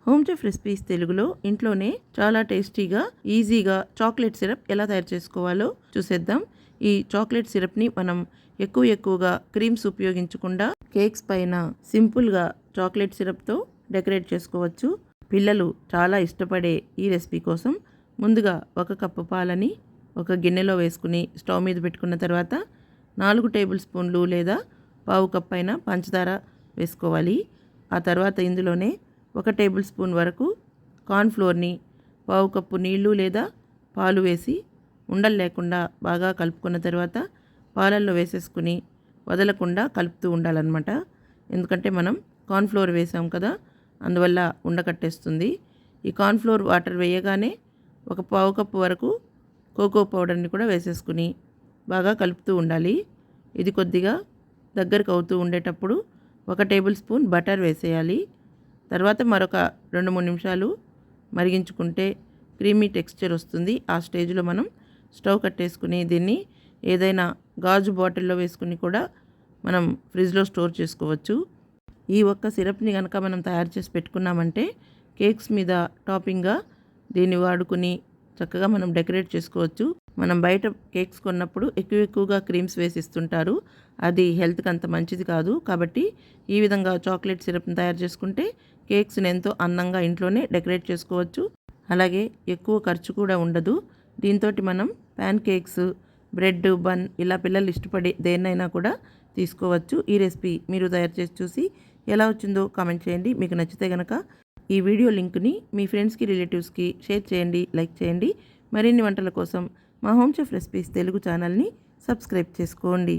Home chef recipes తెలుగులో ఇంట్లోనే చాలా టేస్టీగా ఈజీగా చాక్లెట్ సిరప్ ఎలా తయారు చేసుకోవాలో చూసేద్దాం. ఈ చాక్లెట్ సిరప్ని మనం ఎక్కువగా క్రీమ్స్ ఉపయోగించకుండా కేక్స్ పైన సింపుల్గా చాక్లెట్ సిరప్తో డెకరేట్ చేసుకోవచ్చు. పిల్లలు చాలా ఇష్టపడే ఈ రెసిపీ కోసం ముందుగా 1 కప్పు పాలని ఒక గిన్నెలో వేసుకుని స్టవ్ మీద పెట్టుకున్న తర్వాత 4 టేబుల్ స్పూన్లు లేదా పావు కప్ అయిన పంచదార వేసుకోవాలి. ఆ తర్వాత ఇందులోనే 1 టేబుల్ స్పూన్ వరకు కార్న్ఫ్లోర్ని, పావు కప్పు నీళ్లు లేదా పాలు వేసి ఉండలు లేకుండా బాగా కలుపుకున్న తర్వాత పాలల్లో వేసేసుకుని వదలకుండా కలుపుతూ ఉండాలన్నమాట. ఎందుకంటే మనం కార్న్ఫ్లోర్ వేసాం కదా, అందువల్ల ఉండకట్టేస్తుంది. ఈ కార్న్ఫ్లోర్ వాటర్ వేయగానే 1 పావు కప్పు వరకు కోకో పౌడర్ని కూడా వేసేసుకుని బాగా కలుపుతూ ఉండాలి. ఇది కొద్దిగా దగ్గరకు అవుతూ ఉండేటప్పుడు 1 టేబుల్ స్పూన్ బటర్ వేసేయాలి. తర్వాత మరొక 2-3 నిమిషాలు మరిగించుకుంటే క్రీమీ టెక్స్చర్ వస్తుంది. ఆ స్టేజ్లో మనం స్టవ్ కట్టేసుకుని దీన్ని ఏదైనా గాజు బాటిల్లో వేసుకుని కూడా మనం ఫ్రిడ్జ్లో స్టోర్ చేసుకోవచ్చు. ఈ ఒక్క సిరప్ని కనుక మనం తయారు చేసి పెట్టుకున్నామంటే కేక్స్ మీద టాపింగ్గా దీన్ని వాడుకుని చక్కగా మనం డెకరేట్ చేసుకోవచ్చు. మనం బయట కేక్స్ కొన్నప్పుడు ఎక్కువగా క్రీమ్స్ వేసి ఇస్తుంటారు. అది హెల్త్కి అంత మంచిది కాదు. కాబట్టి ఈ విధంగా చాక్లెట్ సిరప్ని తయారు చేసుకుంటే కేక్స్ని ఎంతో అందంగా ఇంట్లోనే డెకరేట్ చేసుకోవచ్చు. అలాగే ఎక్కువ ఖర్చు కూడా ఉండదు. దీంతో మనం ప్యాన్ కేక్స్, బ్రెడ్, బన్ ఇలా పిల్లలు ఇష్టపడే దేన్నైనా కూడా తీసుకోవచ్చు. ఈ రెసిపీ మీరు తయారు చేసి చూసి ఎలా వచ్చిందో కామెంట్ చేయండి. మీకు నచ్చితే కనుక ఈ వీడియో లింక్ని మీ ఫ్రెండ్స్కి, రిలేటివ్స్కి షేర్ చేయండి, లైక్ చేయండి. మరిన్ని వంటల కోసం మా హోమ్ చెఫ్ రెసిపీస్ తెలుగు ఛానల్ని సబ్స్క్రైబ్ చేసుకోండి.